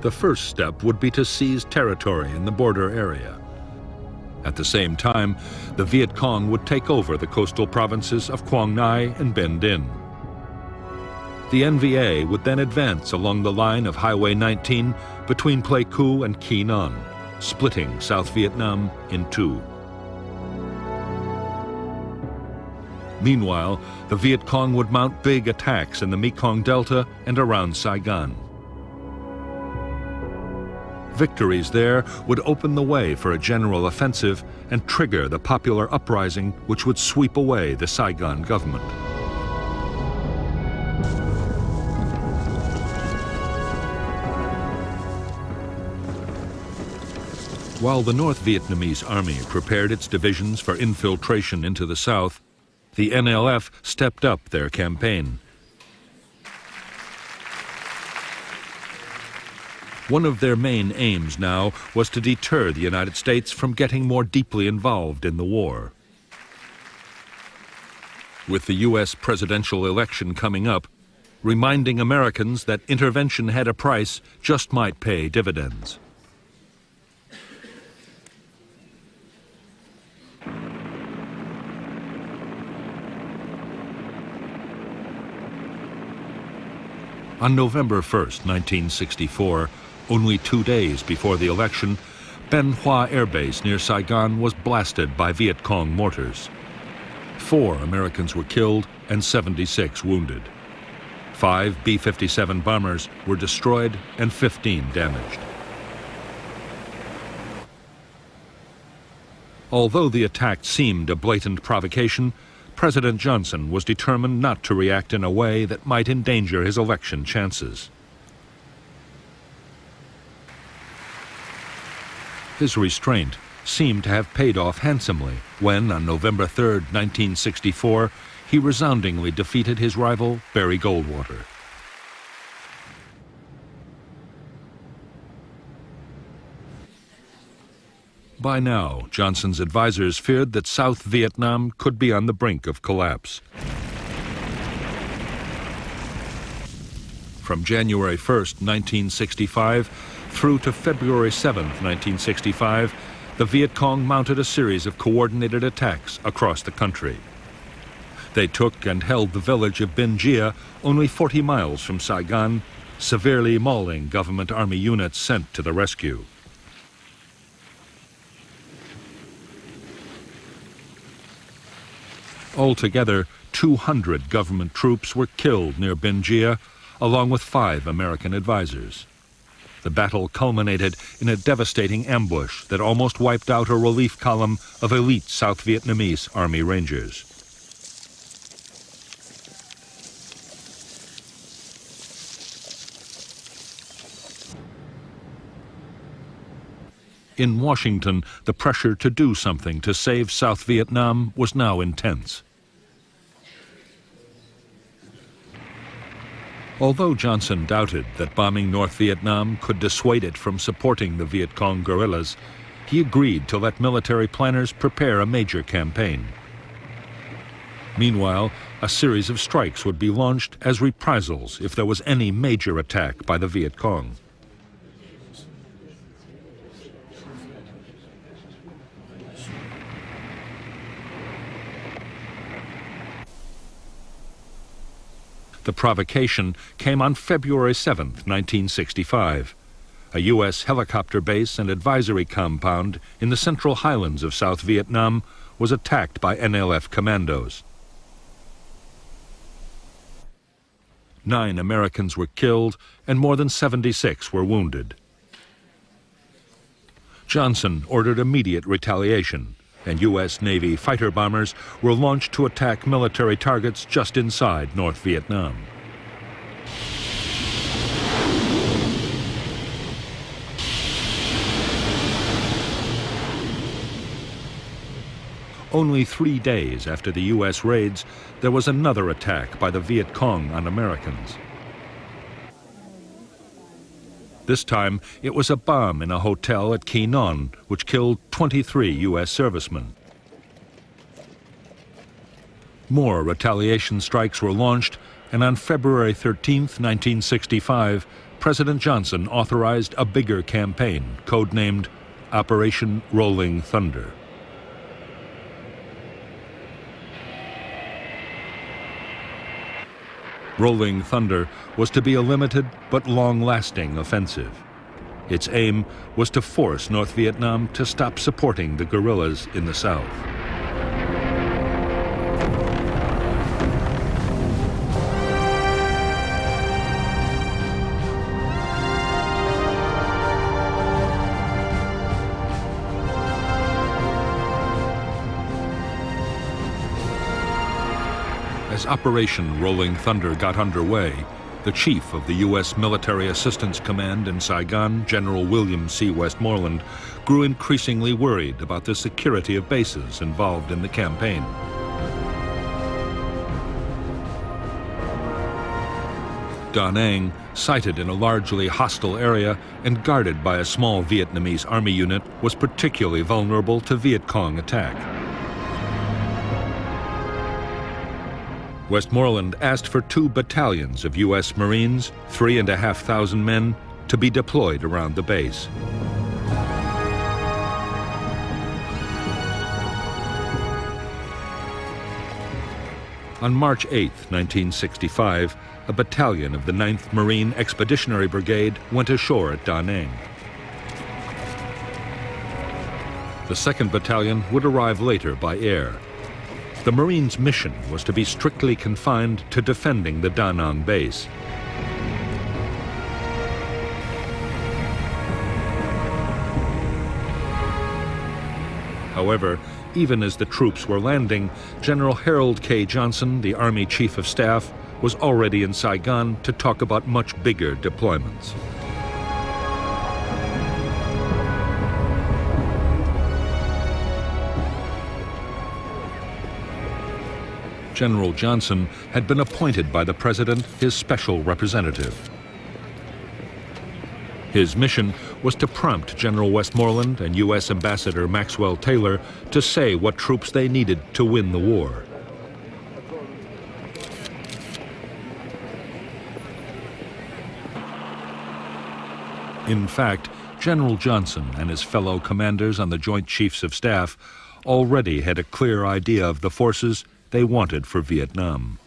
The first step would be to seize territory in the border area. At the same time, the Viet Cong would take over the coastal provinces of Quang Ngai and Binh Dinh. The NVA would then advance along the line of Highway 19 between Pleiku and Quy Nhon, splitting South Vietnam in two. Meanwhile, the Viet Cong would mount big attacks in the Mekong Delta and around Saigon. Victories there would open the way for a general offensive and trigger the popular uprising which would sweep away the Saigon government. While the North Vietnamese Army prepared its divisions for infiltration into the south, the NLF stepped up their campaign. One of their main aims now was to deter the United States from getting more deeply involved in the war. With the U.S. presidential election coming up, reminding Americans that intervention had a price just might pay dividends. On November 1st, 1964, only 2 days before the election, Ben Hoa Air Base near Saigon was blasted by Viet Cong mortars. 4 Americans were killed and 76 wounded. 5 B-57 bombers were destroyed and 15 damaged. Although the attack seemed a blatant provocation, President Johnson was determined not to react in a way that might endanger his election chances. His restraint seemed to have paid off handsomely when, on November 3, 1964, he resoundingly defeated his rival, Barry Goldwater. By now, Johnson's advisors feared that South Vietnam could be on the brink of collapse. From January 1, 1965, through to February 7, 1965, the Viet Cong mounted a series of coordinated attacks across the country. They took and held the village of Binh Gia, only 40 miles from Saigon, severely mauling government army units sent to the rescue. Altogether, 200 government troops were killed near Binh Gia, along with 5 American advisors. The battle culminated in a devastating ambush that almost wiped out a relief column of elite South Vietnamese Army Rangers. In Washington, the pressure to do something to save South Vietnam was now intense. Although Johnson doubted that bombing North Vietnam could dissuade it from supporting the Viet Cong guerrillas, he agreed to let military planners prepare a major campaign. Meanwhile, a series of strikes would be launched as reprisals if there was any major attack by the Viet Cong. The provocation came on February 7, 1965. A U.S. helicopter base and advisory compound in the central highlands of South Vietnam was attacked by NLF commandos. 9 Americans were killed and more than 76 were wounded. Johnson ordered immediate retaliation, and U.S. Navy fighter bombers were launched to attack military targets just inside North Vietnam. Only 3 days after the U.S. raids, there was another attack by the Viet Cong on Americans. This time, it was a bomb in a hotel at Quy Nhon, which killed 23 U.S. servicemen. More retaliation strikes were launched, and on February 13, 1965, President Johnson authorized a bigger campaign, codenamed Operation Rolling Thunder. Rolling Thunder was to be a limited but long-lasting offensive. Its aim was to force North Vietnam to stop supporting the guerrillas in the south. As Operation Rolling Thunder got underway, the chief of the U.S. Military Assistance Command in Saigon, General William C. Westmoreland, grew increasingly worried about the security of bases involved in the campaign. Da Nang, sited in a largely hostile area and guarded by a small Vietnamese army unit, was particularly vulnerable to Viet Cong attack. Westmoreland asked for 2 battalions of U.S. Marines, 3,500 men, to be deployed around the base. On March 8, 1965, a battalion of the 9th Marine Expeditionary Brigade went ashore at Da Nang. The 2nd Battalion would arrive later by air. The Marines' mission was to be strictly confined to defending the Da Nang base. However, even as the troops were landing, General Harold K. Johnson, the Army Chief of Staff, was already in Saigon to talk about much bigger deployments. General Johnson had been appointed by the President his special representative. His mission was to prompt General Westmoreland and U.S. Ambassador Maxwell Taylor to say what troops they needed to win the war. In fact, General Johnson and his fellow commanders on the Joint Chiefs of Staff already had a clear idea of the forces they wanted for Vietnam.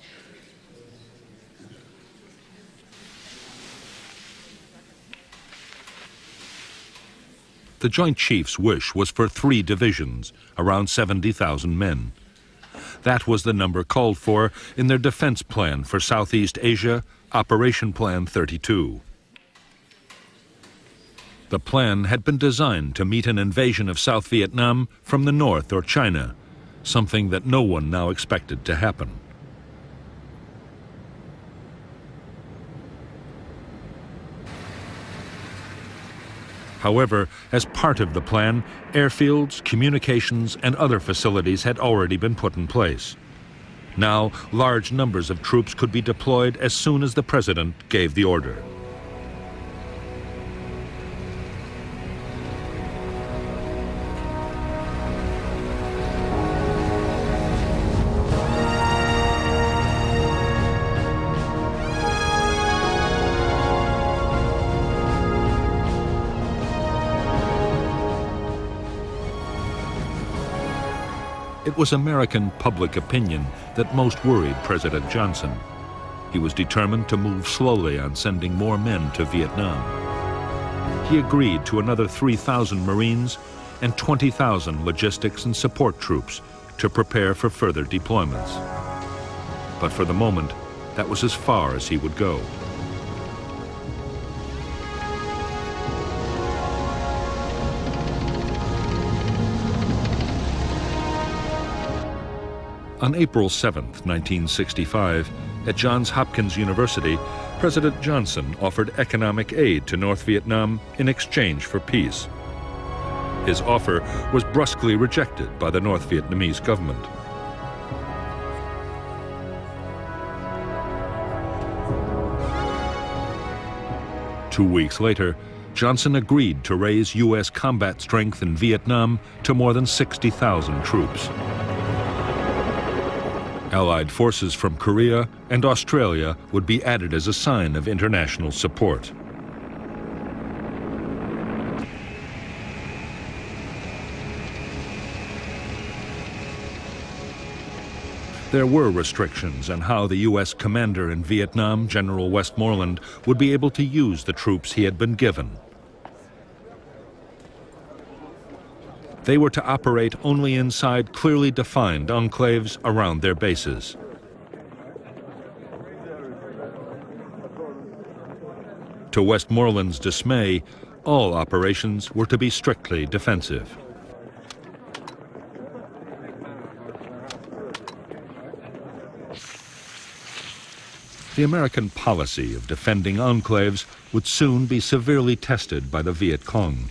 The Joint Chiefs' wish was for 3 divisions, around 70,000 men. That was the number called for in their defense plan for Southeast Asia, Operation Plan 32. The plan had been designed to meet an invasion of South Vietnam from the north or China, something that no one now expected to happen. However, as part of the plan, airfields, communications, and other facilities had already been put in place. Now, large numbers of troops could be deployed as soon as the President gave the order. It was American public opinion that most worried President Johnson. He was determined to move slowly on sending more men to Vietnam. He agreed to another 3,000 Marines and 20,000 logistics and support troops to prepare for further deployments. But for the moment, that was as far as he would go. On April 7, 1965, at Johns Hopkins University, President Johnson offered economic aid to North Vietnam in exchange for peace. His offer was brusquely rejected by the North Vietnamese government. Two weeks later, Johnson agreed to raise U.S. combat strength in Vietnam to more than 60,000 troops. Allied forces from Korea and Australia would be added as a sign of international support. There were restrictions on how the U.S. commander in Vietnam, General Westmoreland, would be able to use the troops he had been given. They were to operate only inside clearly defined enclaves around their bases. To Westmoreland's dismay, all operations were to be strictly defensive. The American policy of defending enclaves would soon be severely tested by the Viet Cong.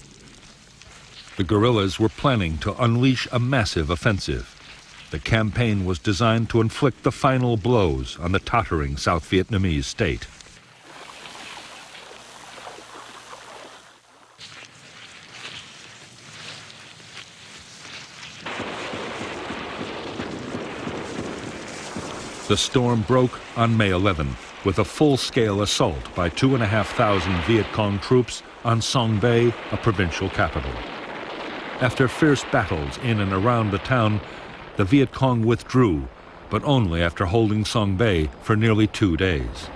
The guerrillas were planning to unleash a massive offensive. The campaign was designed to inflict the final blows on the tottering South Vietnamese state. The storm broke on May 11th with a full-scale assault by 2,500 Viet Cong troops on Song Bay, a provincial capital. After fierce battles in and around the town, the Viet Cong withdrew, but only after holding Song Bay for nearly 2 days.